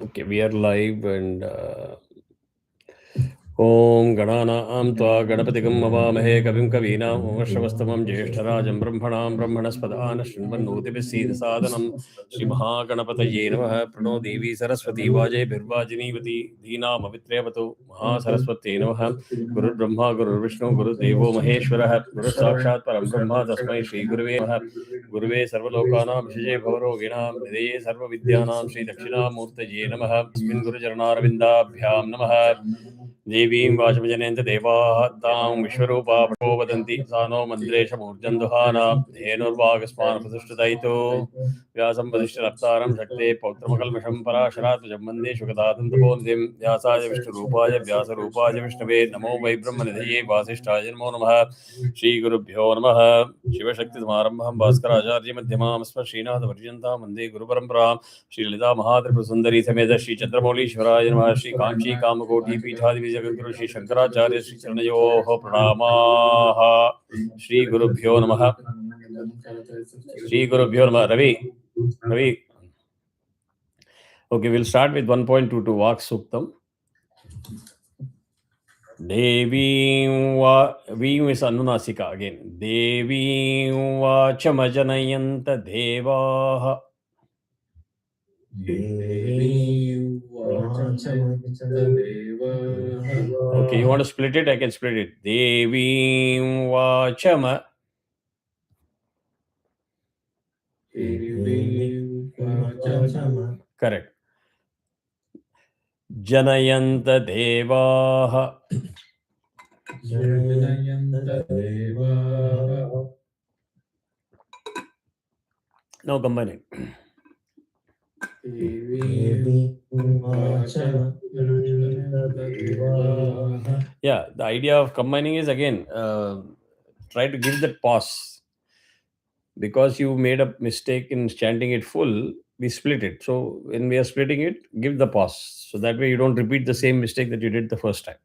Okay, we are live and Om Ganana Tva Ganapatikam Avamahe Kavim Kavinam Vamashavastavam Jyeshtharajan Brahmanam Brahmanaspadana Shrinvannotipi Sadanam Shri Mahaganapataye Namaha Prano Devi Saraswati Vaje Birvajinivati Dhinam Avitrevatu Maha Saraswati Namaha Guru Brahma Guru Vishnu Guru Devo Maheshwaraha Guru Sakshat Param Brahma Tasmai Shri Guruve Namaha Guruve Sarvalokanam Shije Bhavaroginam Nideye Sarva Vidyanam Shri Dakshinamurtaye Namaha Asmin Guru Charanarvindabhyam Namaha देवीं वाचमजनेन्द्र देवाः तां विश्वरूपा प्रचोदन्ति सा no मन्द्रेशमूर्जन्दुहाना धेनुर्वागस्मान् प्रतिष्ठितैतो व्यासं वसिष्ठनप्तारं शक्ते पौत्रमकल्मषं पराशरात्मजं वन्दे शुकदादन्तपोनिधिं व्यासाय विष्णुरूपाय व्यासरूपाय विष्णवे नमो वै ब्रह्मनिधये वासिष्ठाय नमो नमः श्रीगुरुभ्यो नमः शिवशक्तिसमारम्भं भास्कराचार्यमध्यमां श्रीनाथपर्यन्तां वन्दे गुरुपरम्परां श्रीललिता महात्रिपुरसुन्दरी समेत श्रीचन्द्रमौलीश्वराय नमः श्रीकाञ्ची कामकोटिपीठाधिपति जगद्गुरु श्री शंकराचार्य श्री चरणयोः प्रणामाः श्रीगुरुभ्यो नमः श्रीगुरुभ्यो नमः Ravi okay, we'll start with 1.22 Vak Suktam. Devim va Vim is Anunasika again. Devim vachamajanayanta devaha. Okay, you want to split it? I can split it. Devim vachama. Correct. Janayanta devaha. Now combine it. Yeah, the idea of combining is again try to give that pause. Because you made a mistake in chanting it full, we split it. So when we are splitting it, give the pause. So that way you don't repeat the same mistake that you did the first time.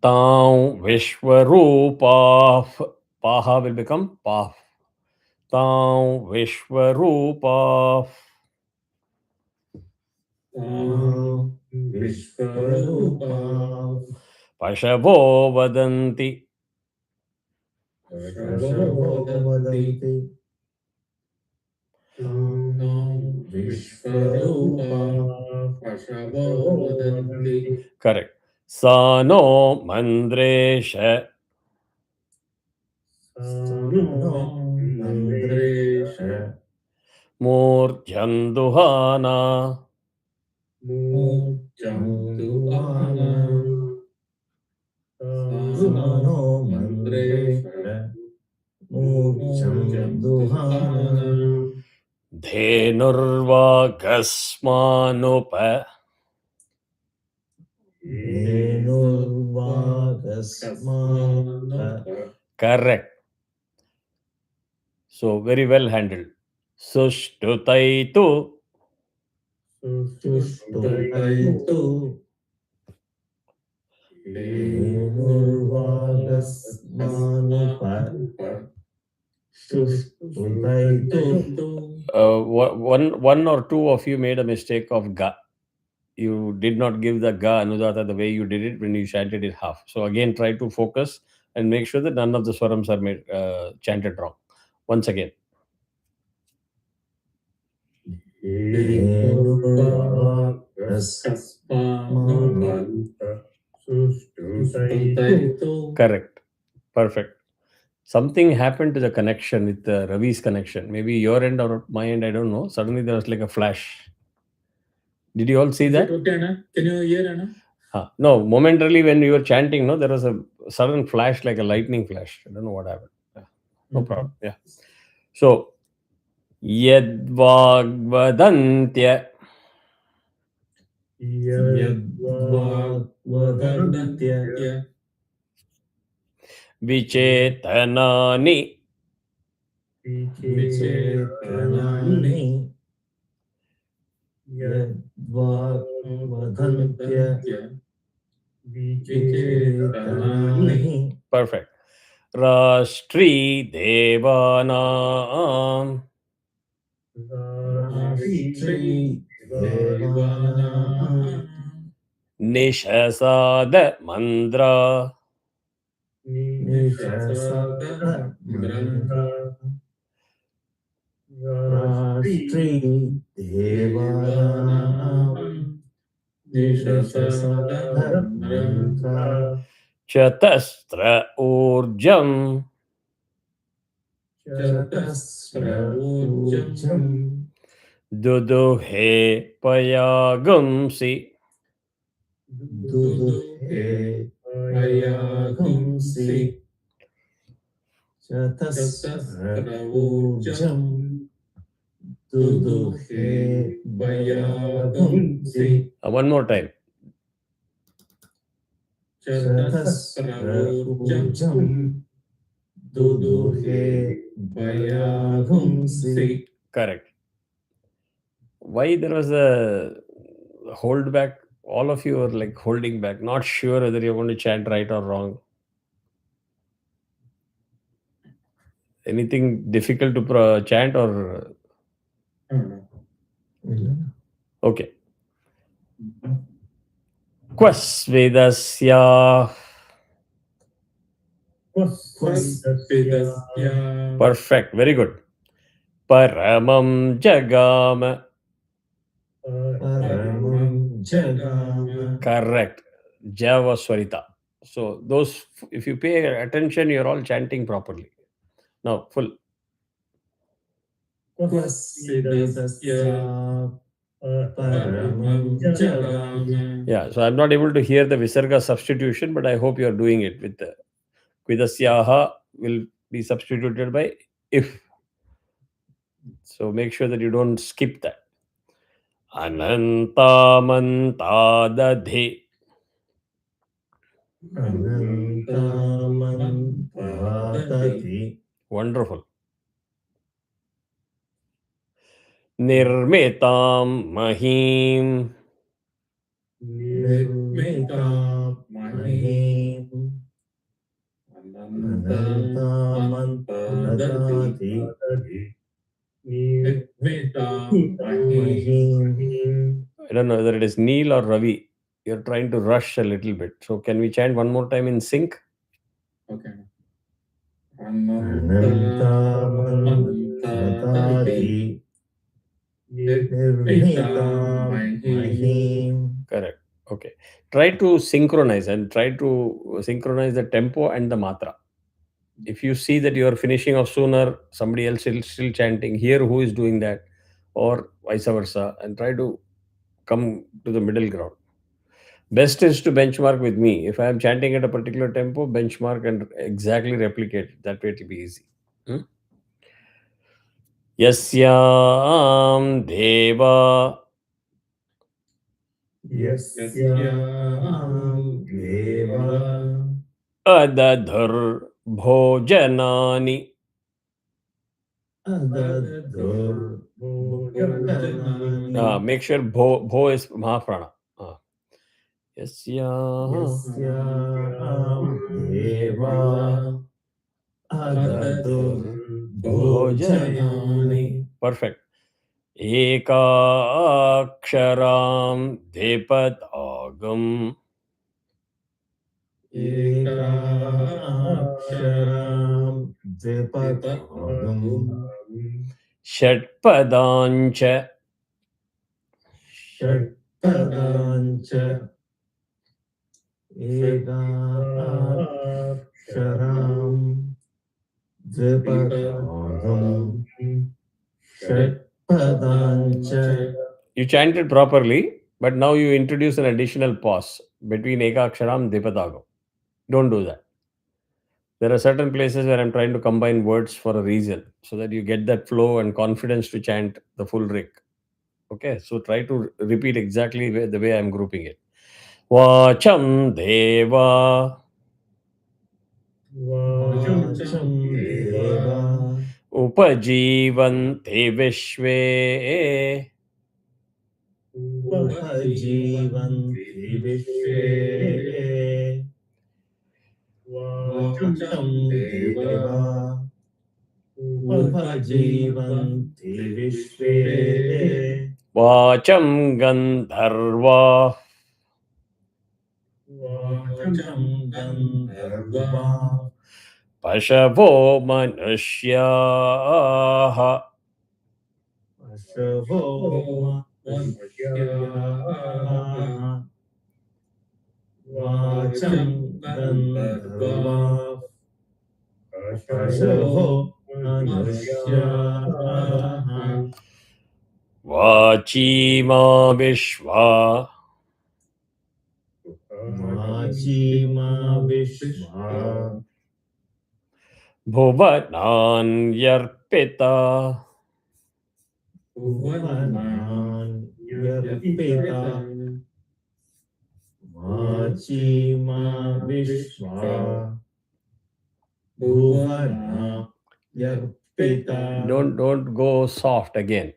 Tam Vishwarupa. Paha will become Paf. Tam Vishwarupa. Pashavo Vadanti. Correct. Sano Mandresha. Murjanduhana. Dhenurvagasmanupa. Correct. So very well handled. Sushtutaitu. One or two of you made a mistake of ga. You did not give the ga anudata the way you did it when you chanted it half. So again, try to focus and make sure that none of the swarams are made chanted wrong. Once again. Correct. Perfect. Something happened to the connection with Ravi's connection. Maybe your end or my end, I don't know. Suddenly there was like a flash. Did you all see that? Okay, Anna? Can you hear, Anna? No, momentarily when you were chanting, no, there was a sudden flash, like a lightning flash. I don't know what happened. Yeah. No problem. Yeah. So, Yadvagvadantya. Vichetanani. Perfect. Rashtri Devanam. Devanam Nishasada Mandra Nishasada Mantra Rashtri Devanam Nishasada Mantra Chatastra Urjam Chatasra Ujam Duduhe Payagumsi Duduhe Payagumsi Chatasra Ujam Duduhe Payagumsi One more time. Chatasra Ujam Duduhe Payagumsi. Correct. Why there was a hold back? All of you are like holding back, not sure whether you're going to chant right or wrong. Anything difficult to chant or? Okay. Quas Vedasya. Perfect. Very good. Paramam Jagam. Paramam Jagama. Correct. Java Swarita. So those, if you pay attention, you're all chanting properly. Now, full. Vasidasya Paramam Jagama. Yeah, so I'm not able to hear the Visarga substitution, but I hope you're doing it with the Kvidasyaha will be substituted by if. So make sure that you don't skip that. Anantamantadadhe. Anantaman Vadati Wonderful. Nirmetam Mahim. Nirmita Mahim Anantaman Vadati Nirmita Mahim. I don't know whether it is Neil or Ravi. You're trying to rush a little bit. So can we chant one more time in sync? Okay. Anantaman Vadati Nirmita Mahim. Correct. Okay. Try to synchronize the tempo and the matra. If you see that you are finishing off sooner, somebody else is still chanting, here who is doing that, or vice versa, and try to come to the middle ground. Best is to benchmark with me. If I am chanting at a particular tempo, benchmark and exactly replicate it. That way it will be easy. Yasyam Deva Yasyam Deva Adadhur Bhojanani. Adadur Bhojanani. Make sure bho is Mahaprana. Yasyam Deva Adadur Bhojanani. Perfect. Ekaksharam Depatagam. Ekaksharam Dipatagam Shatpadancha. Shatpadancha Ekaksharam Dipatagam Shatpadancha. You chanted properly, but now you introduce an additional pause between Ekaksharam and Dipatagam. Don't do that. There are certain places where I'm trying to combine words for a reason so that you get that flow and confidence to chant the full rig. Okay, so try to repeat exactly the way I'm grouping it. Vacham Deva Vacham Deva Upajivante Vishve Upajivanti Vishve Vacham Deva Upajivanti Vishve वाचं गन्धर्वा वाचं गन्धर्वा पशवो मनुष्याः पशवो मनुष्याः वाचं गन्धर्वा पशवो मनुष्याः वाचीमा विश्वा वाचीमा विश्वा भुवनान्यर्पिता भुवनान्यर्पिता वाचीमा विश्वा भुवनान्यर्पिता. Don't go soft again.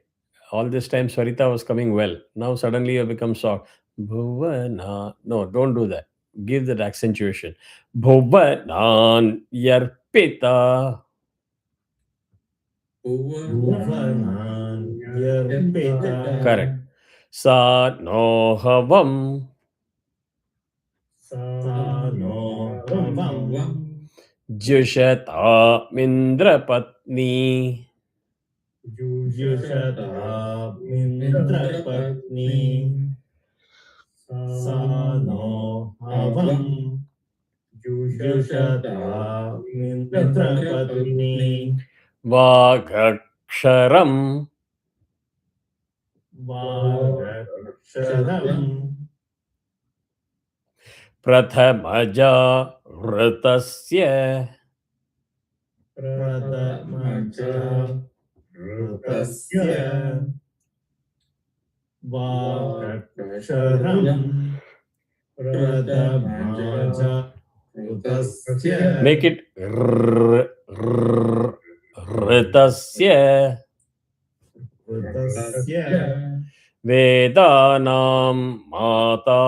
All this time Swarita was coming well. Now suddenly you become soft. Bhuvana. No, don't do that. Give that accentuation. Bhuvananyarpita. भुवनान्यर्पिता. Correct. Sa no havam. सा नो हवम् Jushata mindrapatni. जुषतामिन्द्रपत्नी सा no हवम् जुषतामिन्द्रपत्नी Vagaksharam. वागक्षरम् प्रथमजा ऋतस्य प्रथमच ऋतस्य वागक्षरम् प्रथमच ऋतस्य. make it ऋतस्य ऋतस्य वेदानां माता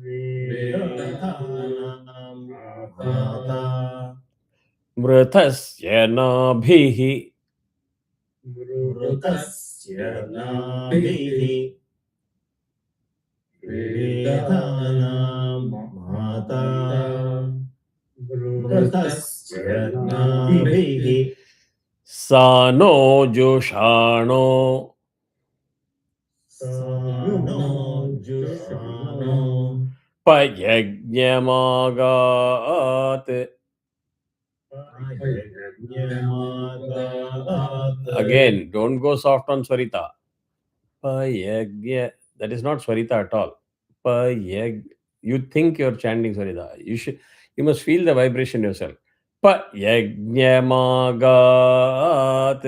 वेदानां माता मृतस्य नाभिः मृतस्य नाभिः वेदानां माता मृतस्य नाभिः सा नो जुषाणो सानो जुषाणो पयज्ञमागात्. यज्ञमागात्. Again, don't go soft on Swarita. Payagya. That is not Swarita at all. Payag. You think you're chanting Swarita. You must feel the vibration yourself. Payajnyamagat.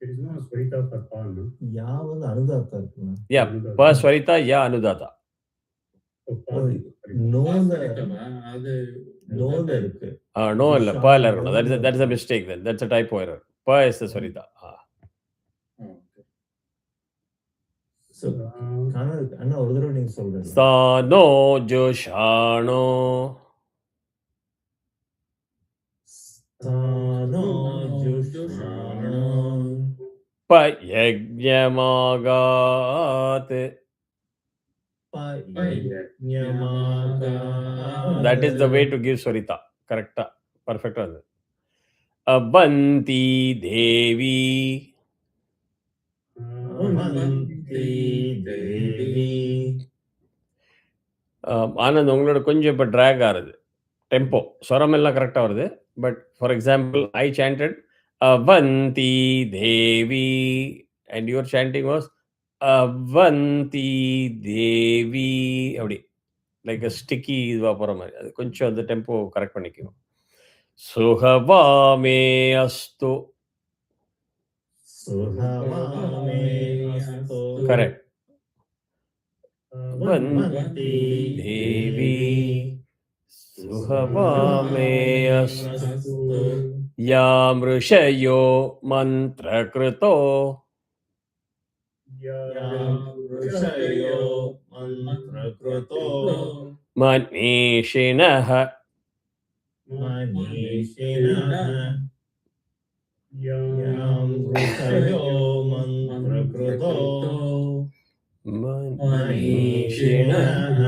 There is no Swarita for Pa, no? ಯಾವುದು ಅನುದಾತ ಇರ್ತದೆ? Yeah, Pa Swarita, Ya Anudata. For Pa. ನೋದ ಇருக்கு. No, illa, Pa illa irukkanum. That is a mistake then. That's a typo error. Pa is the Swarita. So, ಅಣ್ಣ ஒரு தடவை நீங்க சொல்றீங்க. Sa no jushano. ಸಾನೋ ಜುಷಾಣೋ Payajnyamagat. ಪಯಜ್ಞಮಾಗಾತ್. That is the way to give Swarita. Correct. Perfect. Abanti Devi. அமந்தி தேவி. ஆனந்த் உங்களோட கொஞ்சம் இப்போ track ஆகுது tempo ஸ்வரம் எல்லாம் கரெக்டாக வருது but for example I chanted அவந்தி தேவி அண்ட் யுவர் சாண்டிங் வாஸ் அவந்தி தேவி அப்படி லைக் ஸ்டிக்கி இதுவாக போகிற மாதிரி அது கொஞ்சம் அந்த டெம்போ கரெக்ட் பண்ணிக்கணும். சுகவாமே அஸ்து. சுகவாமே அஸ்து. கரெக்ட். அவந்தி தேவி சுகவாமே அஸ்து. யாம் ऋषयो மந்திரகிருதோ ऋषयो मन्त्रकृतो மनीஷிணः मनीषिणः Yam ऋषयो मन्त्रकृतो मनीषिणः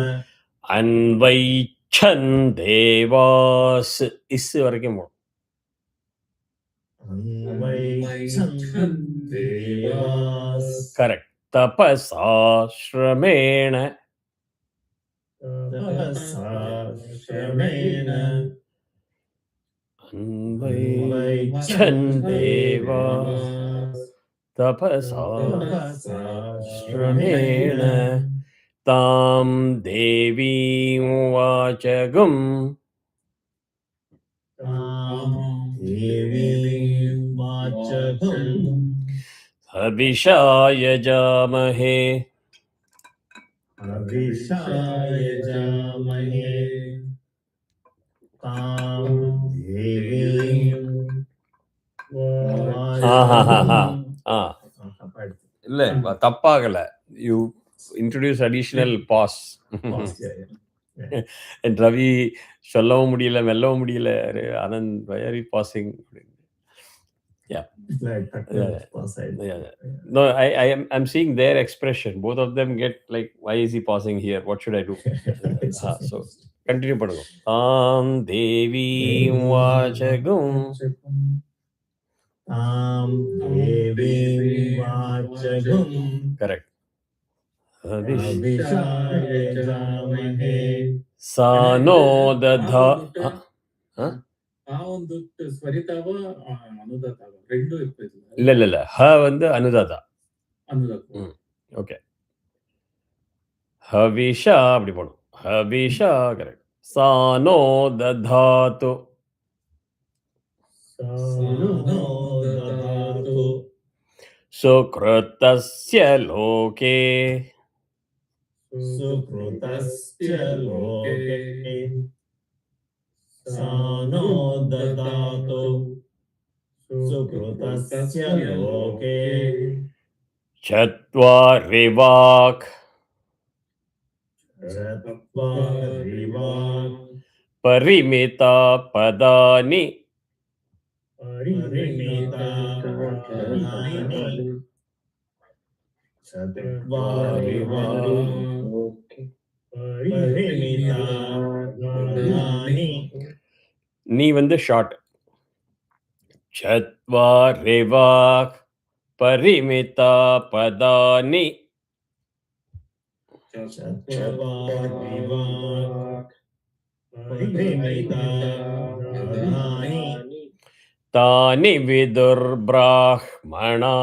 அன்வைச்சந்தேவாஸ் இஸ் வரைக்கும் போகும். अन्वैच्छन्देवास् கரெக்ட். தபசாஸ்ரமேண तपसा श्रमेण அன்வைச்சந்தேவாஸ் தபசாஸ்ரமேண தாம் தேவீம் வாசகம் देवीं वाचकम् அபிஷாய ஜாமஹே अभिषाय जामहे तां देवीं वाचकम् இல்ல தப்பாகல. You introduce additional pause. Ravi சொல்லவும் முடியல, மெல்லவும் முடியல. ஆனந்த் வயரி pausing. No, I'm seeing their expression. Both of them get like, why is he pausing here? What should I do? So continue பண்ணுங்க. தாம் தேவீம் வாசகம் तां देवीं वाचकम् கரெக்ட். अभिषाय जामहे சானோ ததா இல்ல ஹ வந்து அனுதாதா. ஓகே. ஹவிஷா அப்படி போடும். ஹவிஷா கரெக்ட். சானோ ததாது சுக்ருதஸ்ய லோகே सुकृतस्य लोके सानो ददातु सुकृतस्य लोके சத்வாரிவாக் चत्वारिवाक् பரிமிதா பதானி परिमिता पदानि चत्वारिवाक् परिमिता पदानि நீ வந்து ஷார்ட். சத்வாரிவாக் பரிமிதா பதானி चत्वारिवाक् परिमिता पदानि தானி விதுர்பிராஹ்மணா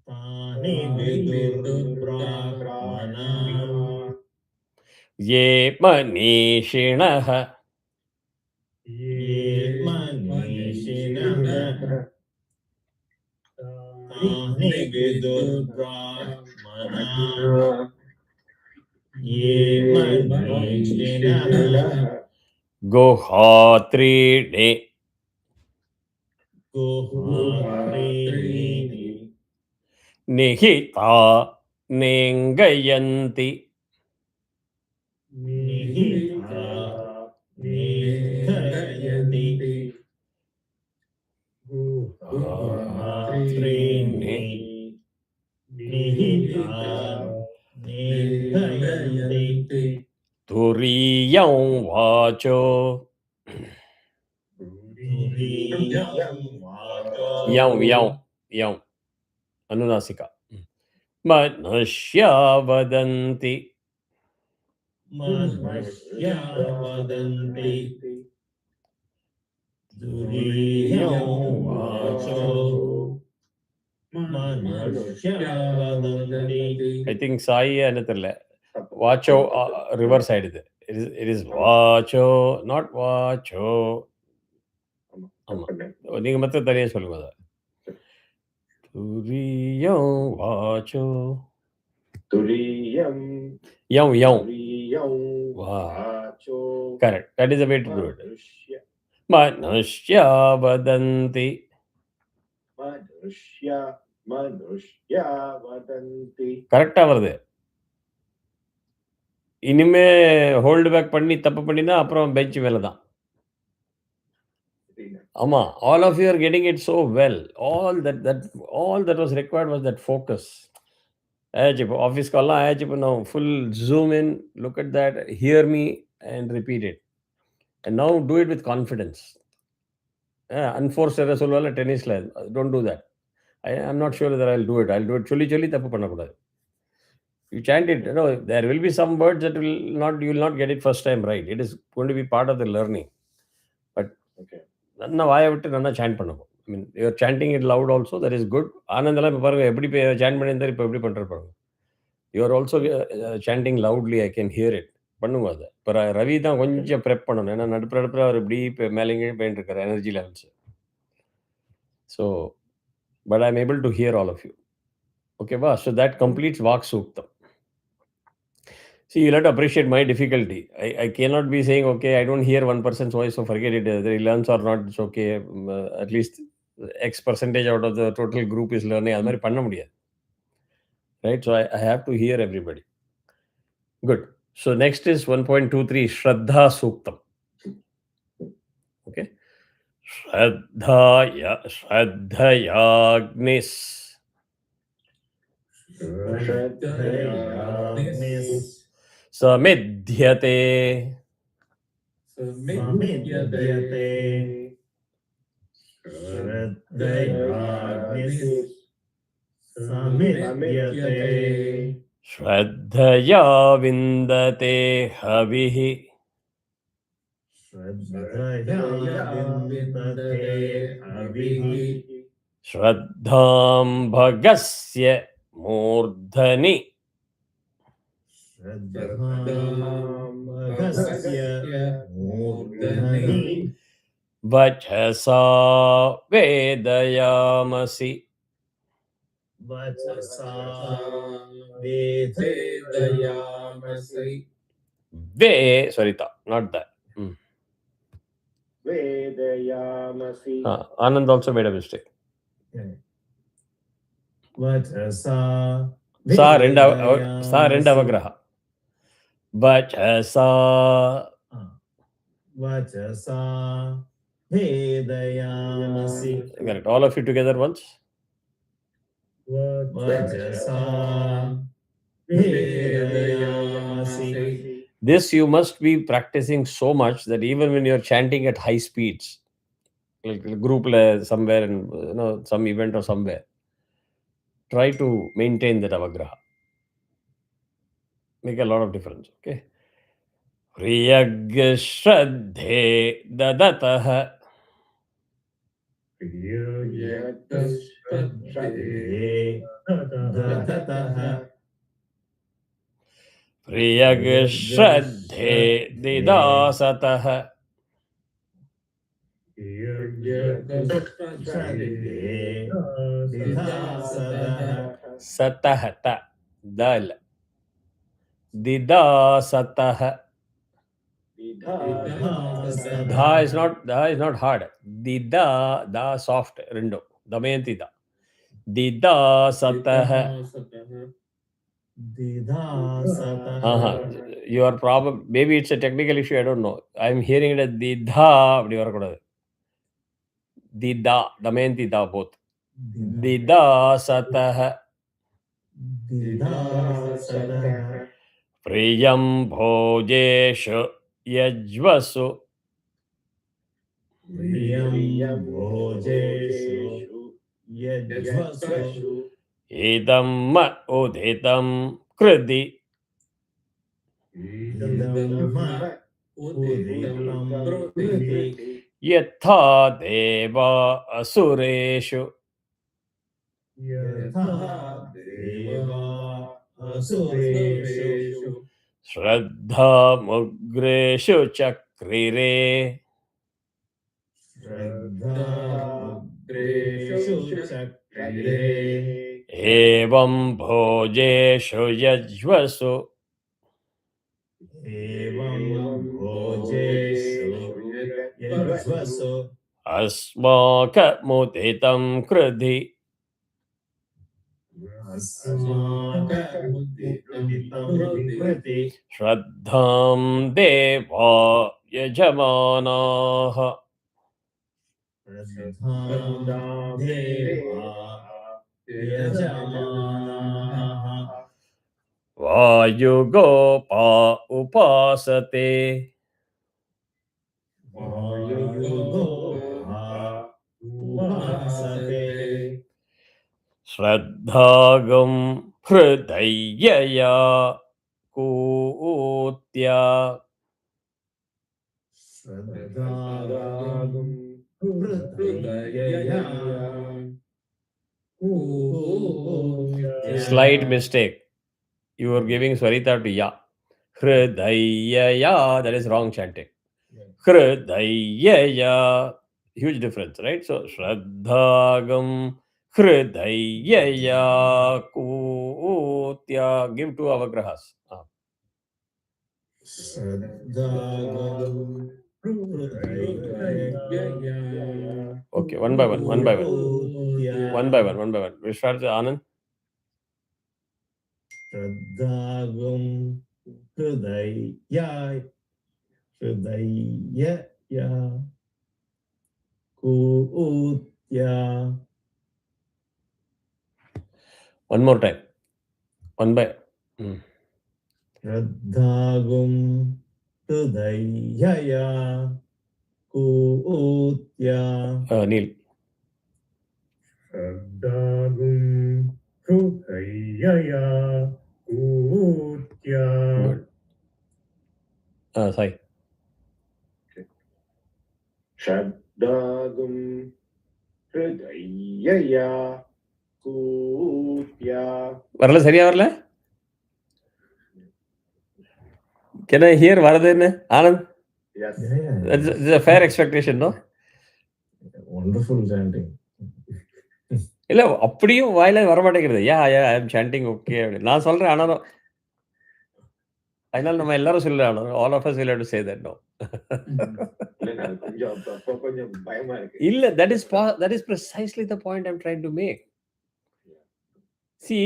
तानि विदुर्ब्राह्मणा ये मनीषिणः ये मनीषिणः तानि विदुर्ब्राह्मणा ये मनीषिणः गुहात्रीणि गुहात्रीणि निहिता नेङ्गयन्ति निहिता नेङ्गयन्ति गुहात्रीणि निहिता नेङ्गयन्ति तुरीयं वाचो तुरीयं वाचो यं अनुनासिका मनुष्या वदन्ति मनुष्या वदन्ति तुरीयं वाचो मनुष्या वदन्ति. I think சாய் என்ன தெரியல. வாச்சோ ரிவர்ஸ் ஆயிடுது. It is வாச்சோ, not வாச்சோ. ஆமா, நீங்க மத்த தனியா சொல்லுங்க. அத துரியம் வாச்சோ துரியம் யம் துரியம் வாச்சோ. Correct. That is the way to do it. மனுஷ்ய மனுஷ்யா வதந்தி மனுஷ்ய மனுஷ்ய வதந்தி. கரெக்டா வருது. இனிமே ஹோல்டு பேக் பண்ணி தப்பு பண்ணினா அப்புறம் பெஞ்ச் மேல தான். Amma, all of you are getting it so well. All that was required was that focus. Office call now full zoom in, look at that, hear me and repeat it. And now do it with confidence. Unforced error solvala tennis la. Don't do that. I'm not sure whether I'll do it. I'll do it. Choli tappu pannakoodadu. You chant it, there will be some words that you will not get it first time right. It is going to be part of the learning. But Okay. now I have to chant pannavo. I mean, you're chanting it loud also, that is good. Anandala paranga chant pannindar ipo eppadi pandra paranga. You are also chanting loudly, I can hear it. பண்ணுங்க அதை. இப்போ ரவி தான் கொஞ்சம் prep பண்ணணும். ஏன்னா நடுப்புற அவர் இப்படி இப்போ மேலேங்க போயிட்டு இருக்காரு energy levels. So but I am able to hear all of you. ஓகேவா? ஸோ தட் கம்ப்ளீட்ஸ் வாக் சூக்தம். See, you'll have to appreciate my difficulty. I cannot be saying, okay, I don't hear one person's voice, so forget it. Whether he learns or not, it's okay. At least X percentage out of the total group is learning. அது மாதிரி பண்ண முடியாது. Right? So I have to hear everybody. Good. So next is 1.23, Shraddha Suktam. Okay. Shraddhayagnis. Shraddhayagnis. Samidhyate. Samidhyate. Shraddhayagnis. Samidhyate. Shraddhaya vindate havihi. Shraddhayavindate havihi. Shraddham bhagasya murdhani. Shraddham bhagasya murdhani. Vachasa vedayamasi. Vachasa vedayamasi. Sorry, not that. Vedayamasi. Anand also made a mistake. Vachasa Sa rendu avagraha. Vachasa. Vachasa vedayamasi. Correct. All of you together once. Vachasa vedayamasi. This you must be practicing so much that even when you're chanting at high speeds, like a group somewhere in some event or somewhere, try to maintain that avagraha. Make a lot of difference. Okay. Priyag Shraddhe Dadatah. Priyag Shraddhe Didasatah. Satahata. Dal. Didasatah. Dha is not hard. Da soft. Rendo. Damayanti da. Didasatah. You are probably, maybe it's a technical issue, I don't know. I'm hearing it as Didha. Dida, Damayanti da both. Didasatah. Priyam bhojeshu yajvasu. Priyam bhojeshu yajvasu. Idam uditam kridi. Yatha deva asureshu. Shraddha mugreshu chakrire. Evam bhojeshu yajvasu. Asmaka muditam kridi. Shraddham deva yajamanaha. Shraddham Deva Yajamanaha Vayugopa upasate. Vayugopa Upasate Shraddhagam hridayaya kutya. Shraddhagam Hridayaya Kutya. Slight mistake. You are giving Swarita to ya. Hridayaya, that is wrong chanting. Hridayaya, huge difference, right? So, Shraddhagam hridayaya kutya. Give two avagrahas. Shraddhagam Hridayaya Okay, one by one. Kutya. One by one. We'll start with Anand. Shraddhagam Hridayaya Kutya. One more time. One by. Shraddhagam Hridayaya Kutya. Neil. Shraddhagum Hridayaya Kutya. Good. Sai. Shraddhagam Hridayaya Kutya. வரல சரியா வரல? Can I hear Varadhan? Anand? Yes. That's a fair expectation, no? Wonderful chanting. இல்ல அப்படியும் வாயில வரமாட்டேங்கிறது. I am chanting okay அப்படி நான் சொல்றேன். ஆனாலும் அதனால நம்ம எல்லாரும் சொல்லலாம். All of us will have to say that no. கொஞ்சம் பயமா இருக்கு. இல்ல that is precisely the point I'm trying to make. See,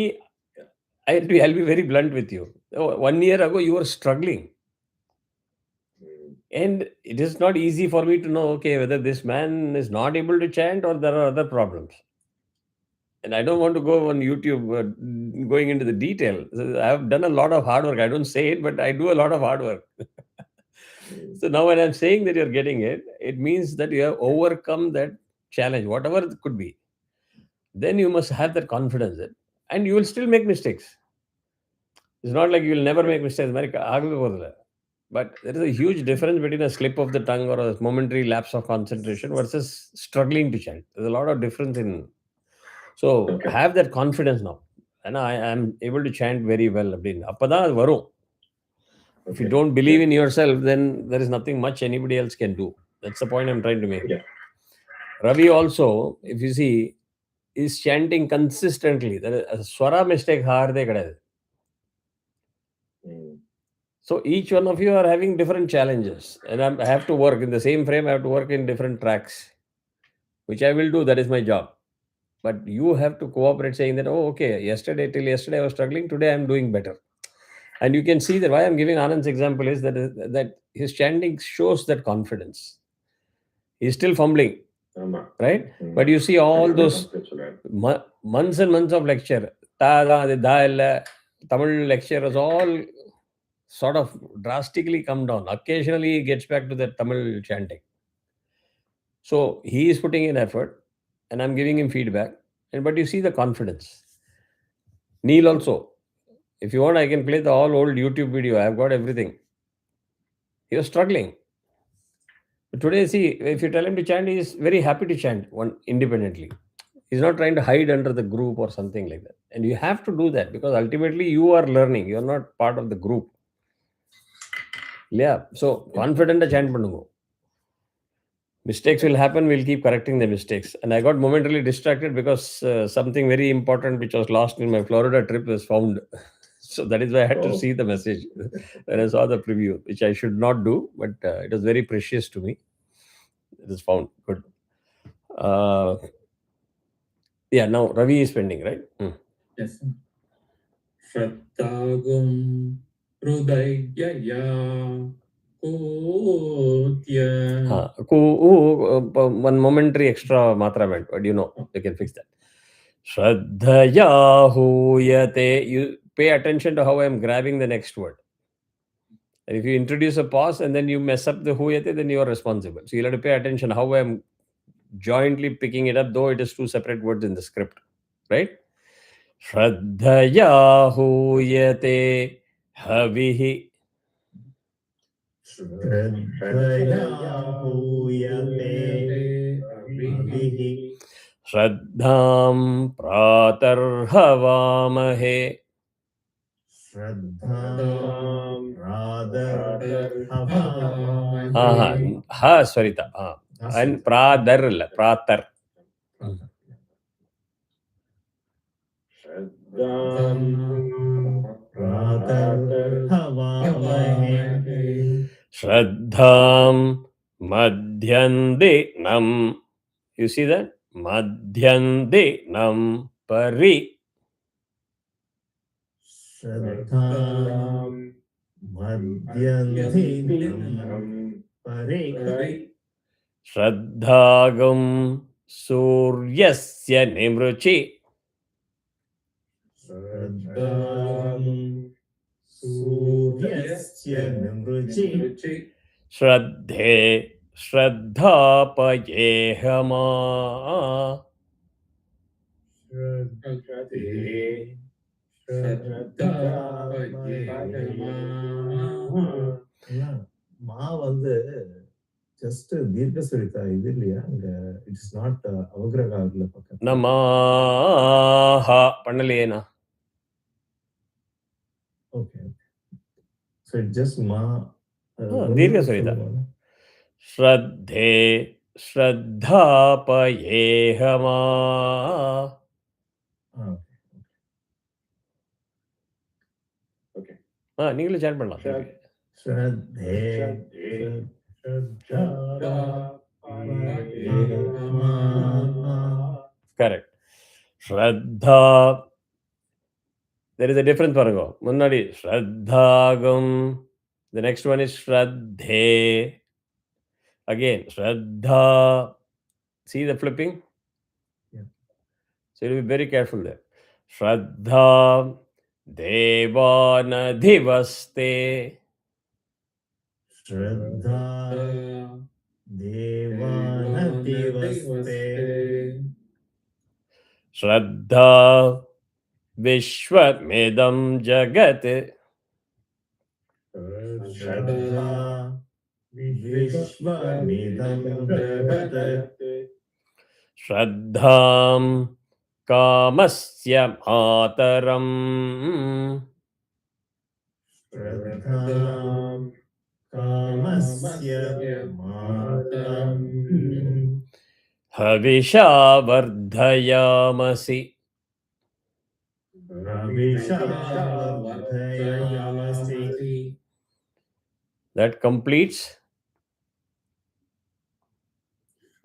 I'll be very blunt with you. 1 year ago you were struggling. And it is not easy for me to know, okay, whether this man is not able to chant or there are other problems. And I don't want to go on YouTube going into the detail. I have done a lot of hard work. I don't say it, but I do a lot of hard work. So now when I'm saying that you're getting it, it means that you have overcome that challenge, whatever it could be. Then you must have that confidence. And you will still make mistakes. It's not like you will never make mistakes. But there is a huge difference between a slip of the tongue or a momentary lapse of concentration versus struggling to chant. There's a lot of difference in. So have that confidence now. And I am able to chant very well. If you don't believe in yourself, then there is nothing much anybody else can do. That's the point I'm trying to make. Yeah. Ravi also, if you see, is chanting consistently. There is a swara mistake harde kadadu. So each one of you are having different challenges, and I have to work in the same frame. I have to work in different tracks, which I will do. That is my job. But you have to cooperate, saying that, oh, okay, till yesterday I was struggling. Today I am doing better. And you can see that why I'm giving Anand's example is that his chanting shows that confidence. He's still fumbling, right? But you see all those months and months of lecture, Tamil lecturers all sort of drastically come down. Occasionally he gets back to that Tamil chanting. So he is putting in effort and I'm giving him feedback. But you see the confidence. Neil also. If you want, I can play the all old YouTube video. I've got everything. He was struggling. But today, see, if you tell him to chant, he is very happy to chant independently. He's not trying to hide under the group or something like that. And you have to do that because ultimately you are learning. You're not part of the group. Yeah. So confident to chant pannugo. Mistakes will happen. We'll keep correcting the mistakes. And I got momentarily distracted because something very important which was lost in my Florida trip was found. So that is why I had to see the message when I saw the preview, which I should not do, but it was very precious to me. It is found. Good. Yeah, now Ravi is pending, right? Yes. Shraddhagam Hridayaya One momentary extra matra went, but you know, you can fix that. Shraddhaya huyate. You pay attention to how I am grabbing the next word. And if you introduce a pause and then you mess up the huyate, then you are responsible. So you'll have to pay attention how I am jointly picking it up, though it is two separate words in the script. Right? Shraddhaya huyate havihi. Shraddham pratarhavamahe. Ha Swarita. And pradar illa, pratar. Shraddham madhyandinam. You see that? Madhyandinam pari. Shraddhagam suryasya nimruchi. Shraddhe shraddhapayehama. just தீர்க்கஸ்வரிதா இது இல்லையா அங்க it's not அவக்ரகாரல பக்கத்துல Namaha பண்ணலையேனா. Okay so it just ma தீர்க்கஸ்வரிதா. Shraddhe shraddhapayehama. Okay. நீங்களும் சேட் பண்ணலாம். Shraddhe Correct. Shraddha. There is a difference பாருங்க. முன்னாடி Shraddhagam. The next one is Shraddhe. Again, Shraddha. See the flipping? Yeah. So you will be very careful there. Shraddha Devanadhivaste. Shraddha Devanadhivaste. Shraddha Vishwamidam Jagat. Shraddha Vishwamidam Jagat. Shraddham Kamasya Mataram. Shraddham Kamasya Mataram. Havisha Vardhayamasi. Havisha Vardhayamasi. That completes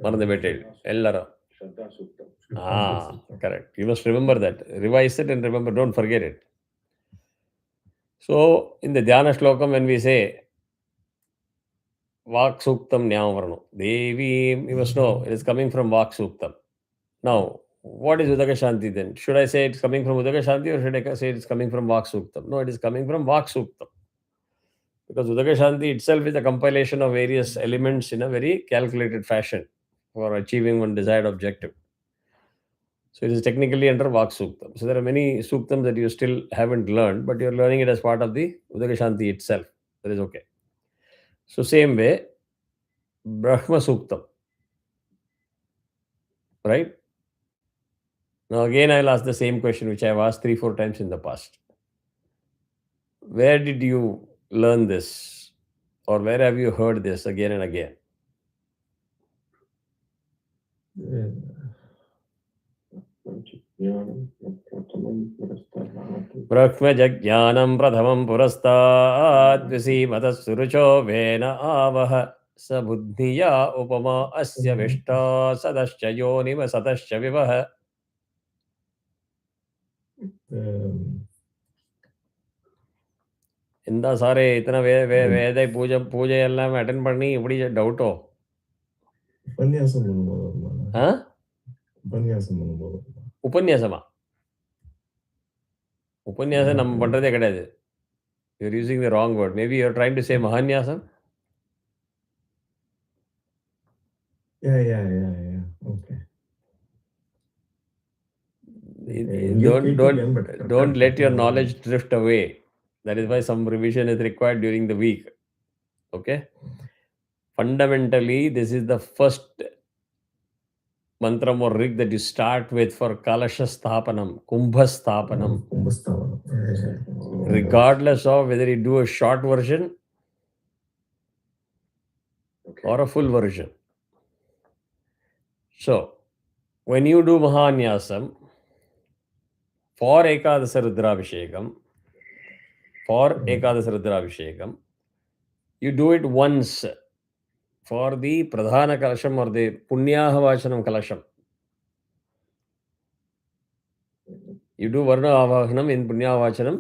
Marandabetel. Ellara. Shraddha Suktam. Correct. You must remember that. Revise it and remember, don't forget it. So, in the Dhyana Shlokam, when we say Vak Suktam Nyamavarno, Devi, you must know, it is coming from Vak Suktam. Now, what is Udagashanti then? Should I say it's coming from Udagashanti or should I say it's coming from Vak Suktam? No, it is coming from Vak Suktam. Because Udagashanti itself is a compilation of various elements in a very calculated fashion for achieving one desired objective. So it is technically under Vak Suktam. So there are many Suktams that you still haven't learned, but you're learning it as part of the Udagashanti itself. That is okay. So same way, Brahma Suktam. Right? Now again, I'll ask the same question which I've asked 3-4 times in the past. Where did you learn this? Or where have you heard this again and again? Brahmajajnanam prathamam purastad visimata surucho vena avaha sabuddhiya upama asya vishta sadascha yoniva satascha vivaha. இந்த சாரே இத்தனை வேதை பூஜை எல்லாம் attend பண்ணி இப்படி டவுட்டோ? உபன்யாசம் பண்ணும்போது வருமா? உபன்யாசம் பண்ணும்போது வருமா? உபன்யாசமா? உபன்யாசம் நம்ம பண்றதே கிடையாது. You're using the wrong word. Maybe you're trying to say mahanyasam? Yeah. Okay. Don't let your knowledge drift away. That is why some revision is required during the week. Okay? Fundamentally, this is the first mantram or rig that you start with for Kalasha Sthapanam, Kumbha Sthapanam. Regardless of whether you do a short version or a full version. So, when you do Mahanyasam, for Ekadasa Rudrabhishekam, you do it once for the Pradhana Kalasham or the Punyahavacanam Kalasham. You do Varna Avahanam in Punyahavacanam,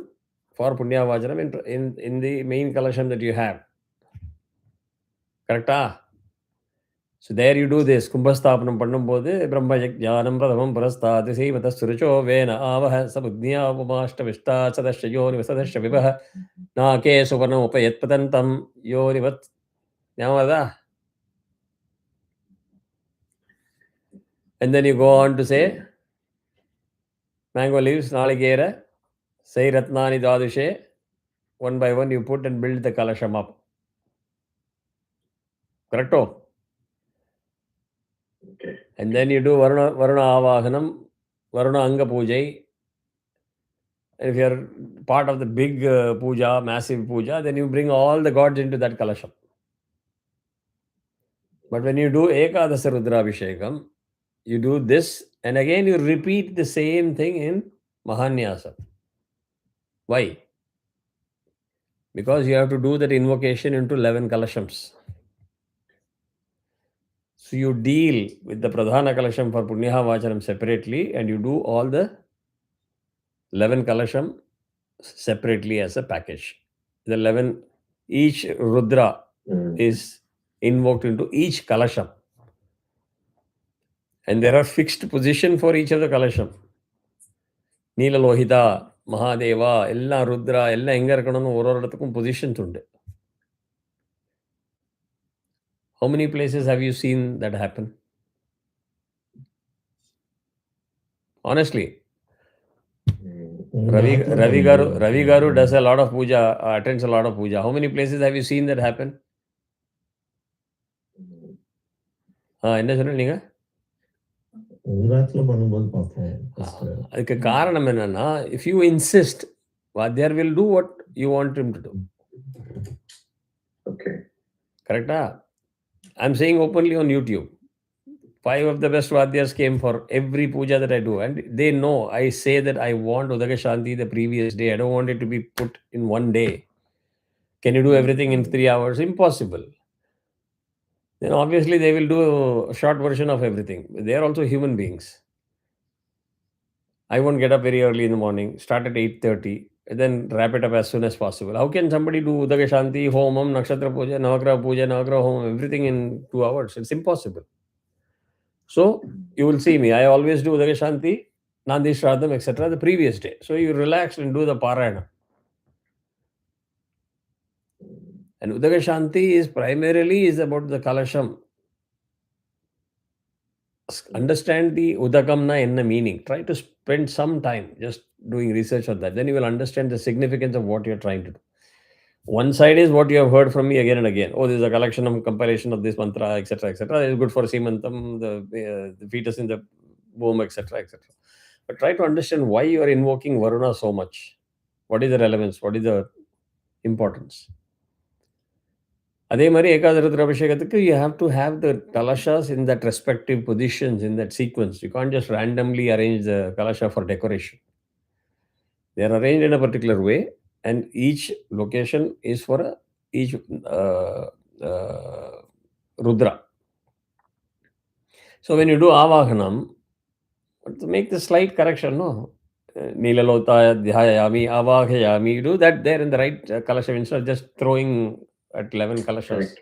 for Punyahavacanam in the main Kalasham that you have. Correct? So there you do this. Kumbhasthapanam Pannumbodhu, Brahma Jnanam Pradhamam Parastati Sivata Suracho Vena Avaha Sabudnya Upamashta Vishta Sadasha Yoni Vasadasha Vivaha Nake Suvarnam Upayat Patantam Yoni Vat Nyamada. And then you go on to say mango leaves, Naligera, say Ratnani Dadushe, one by one you put and build the Kalasham up. Correcto? Okay. And then you do Varuna Avahanam, Varuna Anga Pujai. And if you're part of the big puja, massive puja, then you bring all the gods into that Kalasham. But when you do Ekadasa Rudrabhishekam, you do this and again you repeat the same thing in Mahanyasa. Why? Because you have to do that invocation into 11 Kalashams. So you deal with the Pradhana Kalasham for Punyaha Vachanam separately and you do all the 11 Kalasham separately as a package. The 11, each Rudra is invoked into each Kalasham. And there are fixed position for each of the Kalasham. Neela Lohita, Mahadeva, Ella Rudra, Ella Engarkanam, Ororatakum positions unde. How many places have you seen that happen? Honestly. Ravi Garu does a lot of puja, attends a lot of puja. How many places have you seen that happen? என்ன சொன்னீங்க? உங்காத்துல பண்ணும்போது பார்த்தேன். அதுக்கு காரணம் என்னன்னா, if you insist, Vadyar will do what you want him to do. Okay. Correct? I'm saying openly on YouTube. 5 of the best Vadyars came for every puja that I do. And they know I say that I want Udagashanti the previous day. I don't want it to be put in one day. Can you do everything in 3 hours? Impossible. Then obviously they will do a short version of everything. They are also human beings. I won't get up very early in the morning, start at 8:30, and then wrap it up as soon as possible. How can somebody do Udagashanti, Homam, Nakshatra Puja, Navagraha Homam, everything in 2 hours? It's impossible. So you will see me. I always do Udagashanti, Nandi Shraddham, etc. the previous day. So you relax and do the Parayana. And Udagashanti is primarily about the Kalasham. Understand the Udagamna in the meaning. Try to spend some time just doing research on that. Then you will understand the significance of what you're trying to do. One side is what you have heard from me again and again. Oh, this is a collection of compilation of this mantra, etc., etc. It's good for Simantam, the fetus in the womb, etc., etc. But try to understand why you are invoking Varuna so much. What is the relevance? What is the importance? அதே மாதிரி ஏகாதச ருத்ராபிஷேகத்துக்கு you have to have the kalashas in that respective positions in that sequence. You can't just randomly arrange the kalasha for decoration. They are arranged in a particular way and each location is for each Rudra. So when you do Avahanam, to make the slight correction, no, Nilalotaya Dhyayami, Avahayami. You do that there in the right Kalasham instead of just throwing at 11 Kalashas.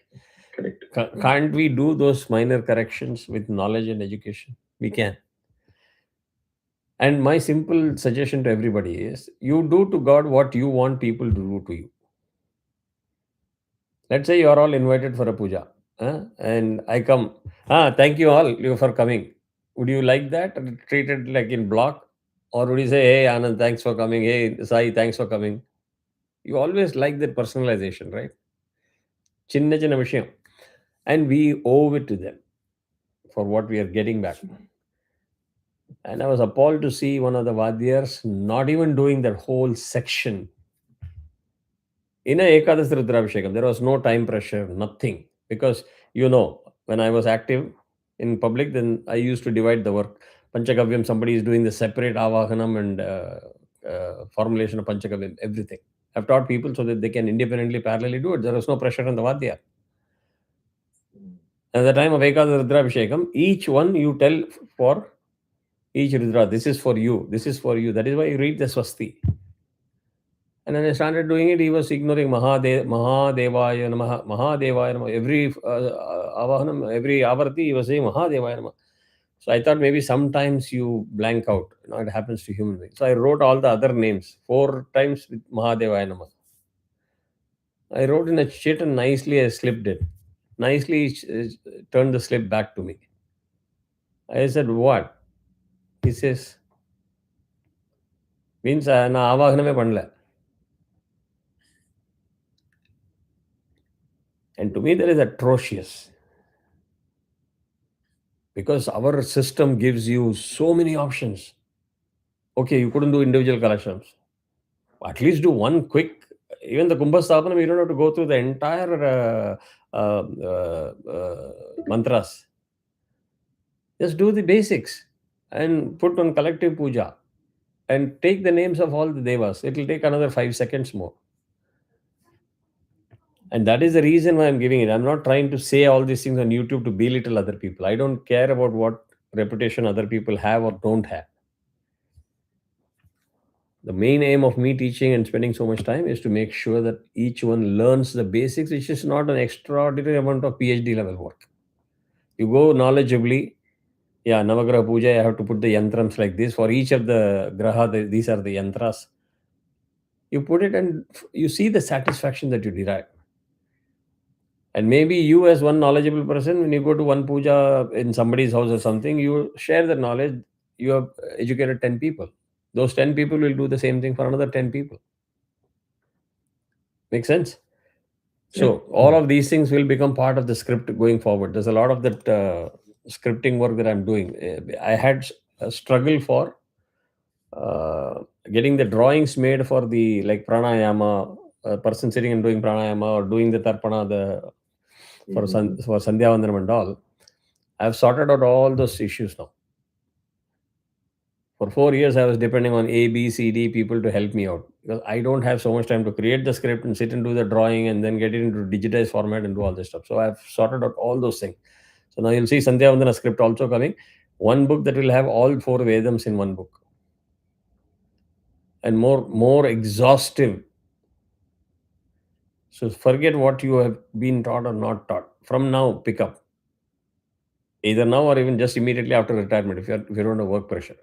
Correct. Can't we do those minor corrections with knowledge and education? We can. And my simple suggestion to everybody is you do to God what you want people to do to you. Let's say you are all invited for a puja, and I come. Thank you all for coming. Would you like that? Treat it like in block? Or would you say, hey, Anand, thanks for coming. Hey, Sai, thanks for coming. You always like that personalization, right? Chinna chinna vishayam. And we owe it to them for what we are getting back. And I was appalled to see one of the Vadyars not even doing that whole section. In a Ekadasi Rudrabhishekam, there was no time pressure, nothing. Because, when I was active in public, then I used to divide the work. Panchakavyam, somebody is doing the separate avahanam and formulation of Panchakavyam, everything. I've taught people so that they can independently, parallelly do it. There was no pressure on the Vadya. At the time of Ekadasi Rudrabhishekam, each one you tell for each Rudra, this is for you, this is for you. That is why you read the Swasti. And when I started doing it, he was ignoring Mahadevaya Namaha, Mahadevaya Namaha. Every Avahanam, every Avarti, he was saying Mahadevaya Namaha. So I thought maybe sometimes you blank out. It happens to human beings. So I wrote all the other names 4 times with Mahadevaya Namaha. I wrote in a sheet and nicely I slipped it. Nicely turned the slip back to me. I said, what? He says, means na avahaname panla. And to me, that is atrocious. Because our system gives you so many options. Okay, you couldn't do individual kalashams. At least do one quick. Even the Kumbha Sthapanam, you don't have to go through the entire mantras. Just do the basics and put on collective puja and take the names of all the devas. It will take another 5 seconds more. And that is the reason why I'm giving it. I'm not trying to say all these things on YouTube to belittle other people. I don't care about what reputation other people have or don't have. The main aim of me teaching and spending so much time is to make sure that each one learns the basics, which is not an extraordinary amount of PhD level work. You go knowledgeably. Yeah, Navagraha Puja, I have to put the yantrams like this. For each of the graha, these are the yantras. You put it and you see the satisfaction that you derive. And maybe you, as one knowledgeable person, when you go to one puja in somebody's house or something, you share the knowledge. You have educated 10 people. Those 10 people will do the same thing for another 10 people. Make sense? So all of these things will become part of the script going forward. There's a lot of that scripting work that I'm doing. I had a struggle for getting the drawings made for the like pranayama, a person sitting and doing pranayama or doing the tarpana, for Sandhya Vandanam and all. I've sorted out all those issues now. For 4 years, I was depending on A, B, C, D people to help me out because I don't have so much time to create the script and sit and do the drawing and then get it into digitized format and do all this stuff. So I've sorted out all those things. So now you'll see Sandhya Vandana script also coming. One book that will have all 4 Vedams in one book. And more exhaustive. So forget what you have been taught or not taught. From now, pick up. Either now or even just immediately after retirement if you don't have work pressure.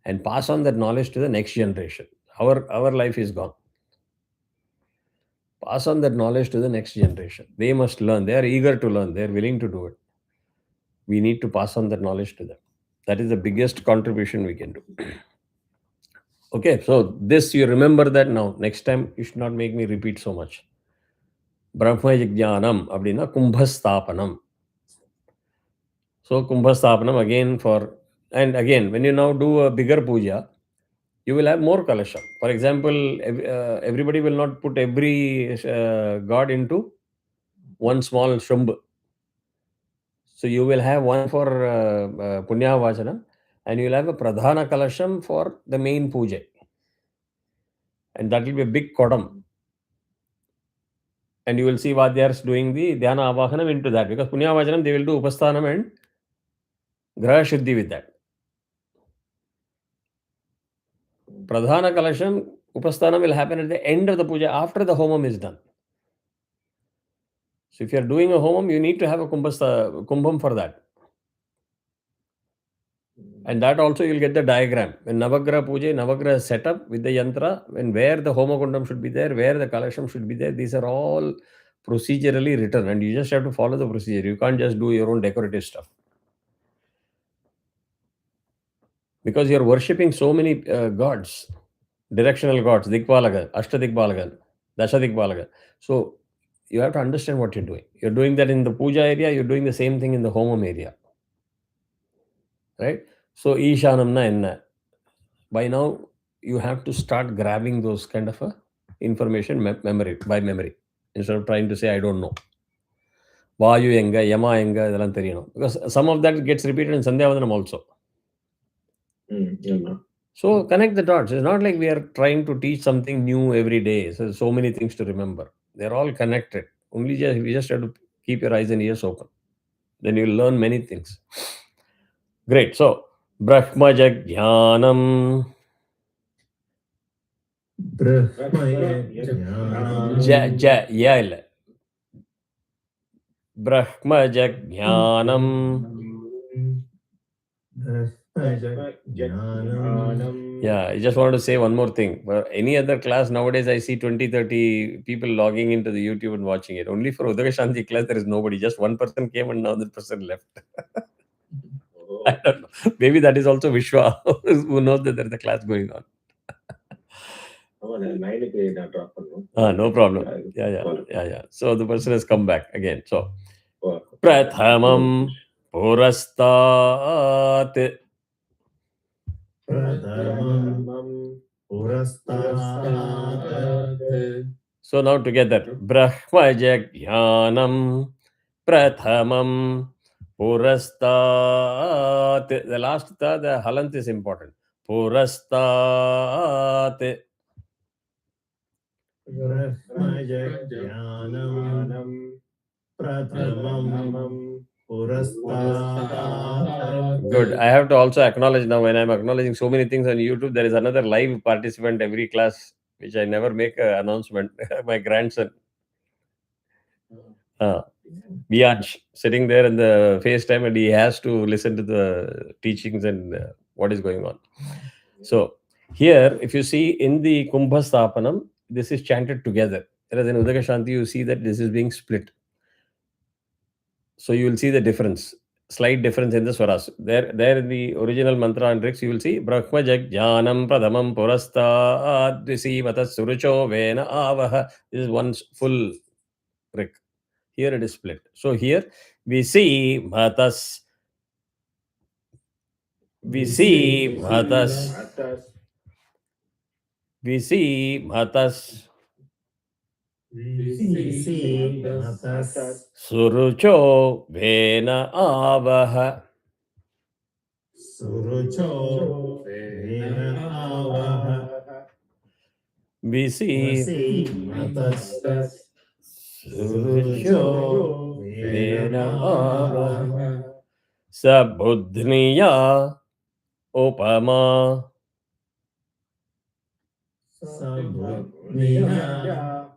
And pass on that knowledge to the next generation. Our life is gone. Pass on that knowledge to the next generation. They must learn. They are eager to learn. They are willing to do it. We need to pass on that knowledge to them. That is the biggest contribution we can do. Okay, so this you remember that now. Next time you should not make me repeat so much. Brahma Jnanam abdina Kumbhastapanam. So Kumbhastapanam and again, when you now do a bigger puja, you will have more kalasham. For example, everybody will not put every god into one small shambh. So you will have one for Punya Vachanam and you will have a Pradhana Kalasham for the main puja. And that will be a big kodam. And you will see Vadyars doing the Dhyana Avahanam into that because Punya Vachanam they will do Upasthanam and Graha Shuddhi with that. Pradhana Kalasham, Upasthanam will happen at the end of the puja after the homam is done. So if you are doing a homam, you need to have a kumbham for that. And that also you'll get the diagram. When Navagraha Puja, Navagraha setup with the yantra, when where the Homakundam should be there, where the Kalasham should be there, these are all procedurally written and you just have to follow the procedure. You can't just do your own decorative stuff. Because you're worshipping so many gods, directional gods, Dikpalaga, Ashtadikpalaga, Dashadikpalaga. So you have to understand what you're doing. You're doing that in the puja area, you're doing the same thing in the homam area. Right? So Ishanamna enna. By now, you have to start grabbing those kind of information by memory instead of trying to say, I don't know. Vayu enga, Yama enga, idella theriyano. Because some of that gets repeated in Sandhyavandanam also. So connect the dots. It's not like we are trying to teach something new every day. So many things to remember. They're all connected. We just have to keep your eyes and ears open. Then you'll learn many things. Great. So, Brahmaja Jnanam. Brahmaja Jnanam. Yeah, I just wanted to say one more thing. For any other class nowadays, I see 20, 30 people logging into the YouTube and watching it. Only for Udagashanti class, there is nobody. Just one person came and another person left. I don't know. Maybe that is also Vishwa who knows that there is a class going on. No problem. Yeah. So the person has come back again. So, Prathamam Purastat. So now together, Brahmaja Jnanam Prathamam Purastat. The last ta, the halant is important. Purastat. Brahmaja Jnanam Prathamam Purastat. Good. I have to also acknowledge now when I'm acknowledging so many things on YouTube, there is another live participant every class, which I never make an announcement. My grandson. Bianch sitting there in the FaceTime and he has to listen to the teachings and what is going on. So here, if you see in the Kumbha Sthapanam, this is chanted together. Whereas in Udagashanti, you see that this is being split. So you will see the difference, slight difference in the swaras. There in the original mantra and riks, you will see Brahma Jnanam Pradhamam Purasta Dvisi Matas Surucho Vena Avaha. This is one full rik. Here it is split. So here we see Matas. We see Matas. Surucho Vena Avaha. Surucho Vena Avaha. We see Matas. Surucho Vena Avaha. Sabudhniya Upama. Sabudhniya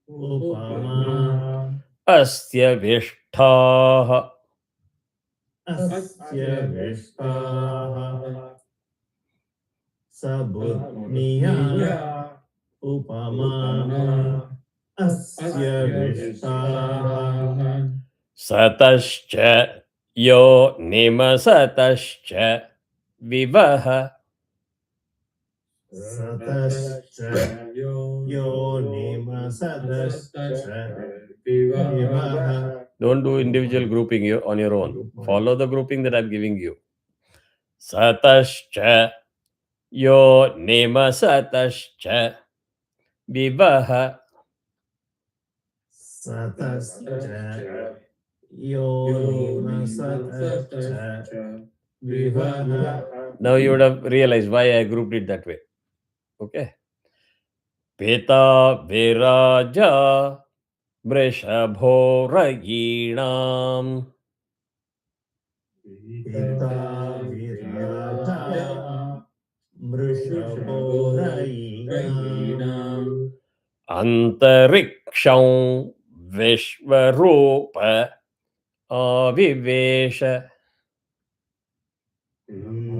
Upama. Astya Vishtaha. Asya Vishtaha. Sabudhniya Upama. Asya Vishtaha. Satascha Yo Nima Satascha Vivaha. Satascha Yo Nima Satascha Vivaha. Don't do individual grouping on your own. Follow the grouping that I'm giving you. Satascha Yo Nima Satascha Vivaha. Satascha Yo Nima Satascha Vivaha. Now you would have realized why I grouped it that way. Okay. Peta Viraja Vrishabho Raginam. Pita Viraja मृषभोरयीणाम् अंतरिक्षं Vishwarup आविवेश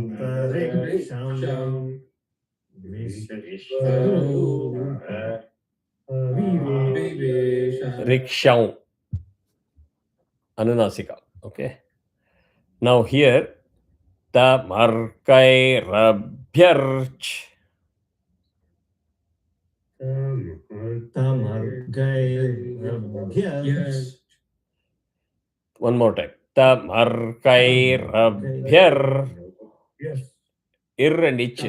अंतरिक्षं Vishwarup अविवेश रिक्षं अनुनासिका. Okay, now here tamarkairabhyarch तमर्गैरभ्यर्च one more time. Tamarkairabhyar ir and ich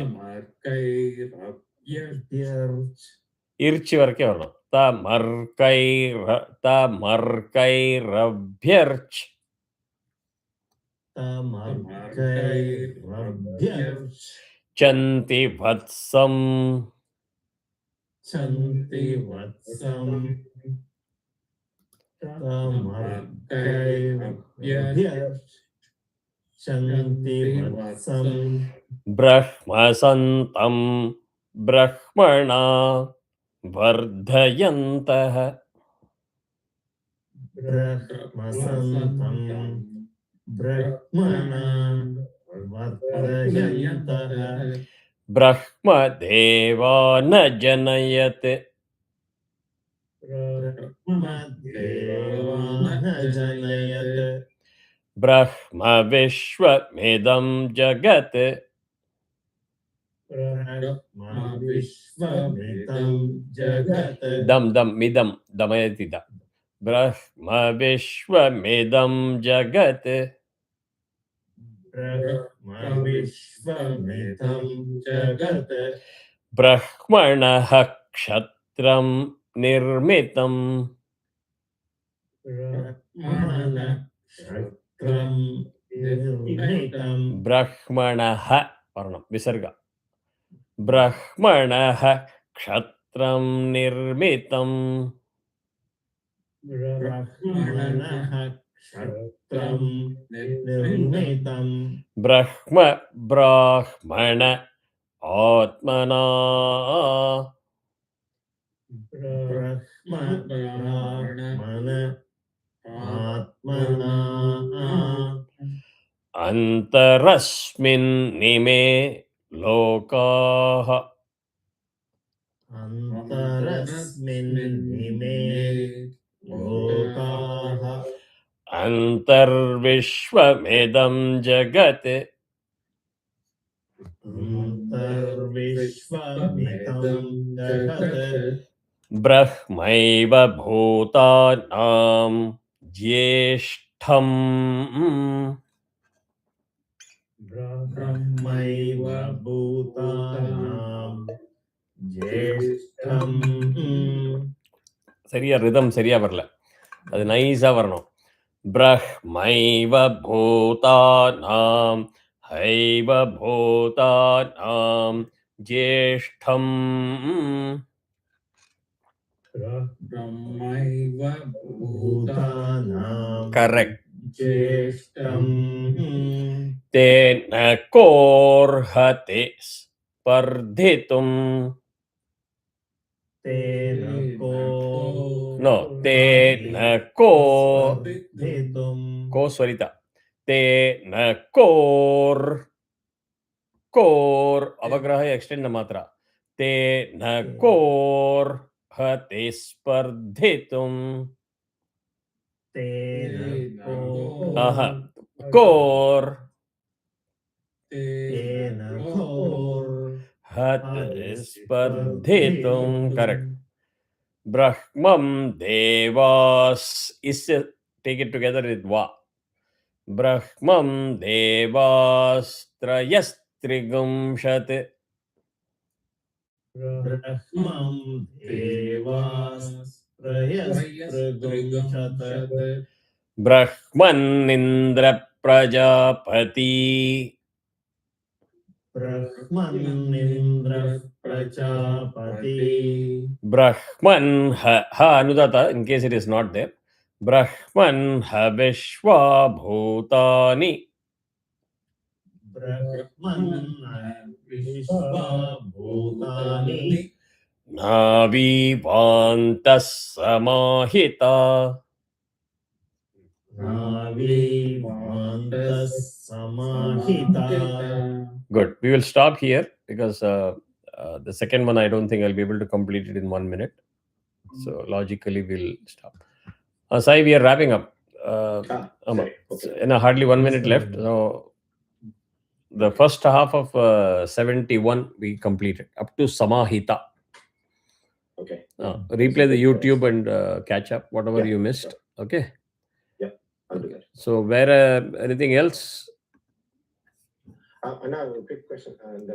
irchi varke varna. Tamarkairabhyarch तमर्गैरभ्यर्च chanti vatsam चन्ति वत्सं तमर्गैरभ्यर्च चन्ति वत्सं brahmasantam brahmana vardhayantah ब्रह्मसन्तं ब्रह्मणा वर्धयन्तः brahma devana janayat ब्रह्मदेवान जनयत् brahma vishwamidam jagat ब्रह्मविश्वमिदं जगत् dam midam damayati da brahma vishwamidam jagat ब्रह्मविश्वमिदं जगत् brahmanah kshatram nirmitam ब्रह्मनक्षत्रं निर्मितं brahmanah varnam visarga brahmanah kshatram nirmitam ब्रह्मणक्षत्रं निर्मितं brahma brahmana atmana ब्रह्मण आत्मना antarasmin nime lokah अन्तरस्मिन्निमे लोकाः antarvishwamidam jagat अन्तर्विश्वमिदं जगत् brahmaiva bhutanam jyeshtham ब्रह्मैव भूतानां ज्येष्ठं சரியா ரிதம் சரியா வரல, அது நைஸா வரணும். பிரஹ்மைவ பூதானாம் ஹைவ பூதானாம் ஜேஷ்டம் ब्रह्मैव भूतानां கரெக்ட். ज्येष्ठं तेन कोर्हति स्पर्धितुम् तेन नो तेन को स्पर्धितुं को स्वरिता तेन कोर अवग्रह एक्सटेंड मात्रा तेन कोर्हति स्पर्धितुम् तेन आहा कोर तेन हति स्पर्धितुम् करेक्ट. ब्रह्मं देवास इससे टेक इट टुगेदर विद वा ब्रह्मं देवास्त्रयस्त्रिगुंशत् ब्रह्मं देवास्त्रयस्त्रिगुंशत् ब्रह्मन्निन्द्र प्रजापति ब्रह्मन्निन्द्र प्रजापति ब्रह्मन् ह अनुदाता in case it is not there. ब्रह्मन् ह विश्वा भूतानि ब्रह्मन् Vishvabhutani Navivantas samahita. Navivantas samahita. Good. We will stop here because the second one I don't think I'll be able to complete it in 1 minute. So logically we'll stop. Sai, we are wrapping up. Sorry. Okay. Hardly 1 minute left. So the first half of 71 we completed up to Samahita. Okay. Replay the YouTube and catch up whatever Yeah, you missed. sure. Okay. Yeah, I'll do that. So where anything else? Now, a quick question. And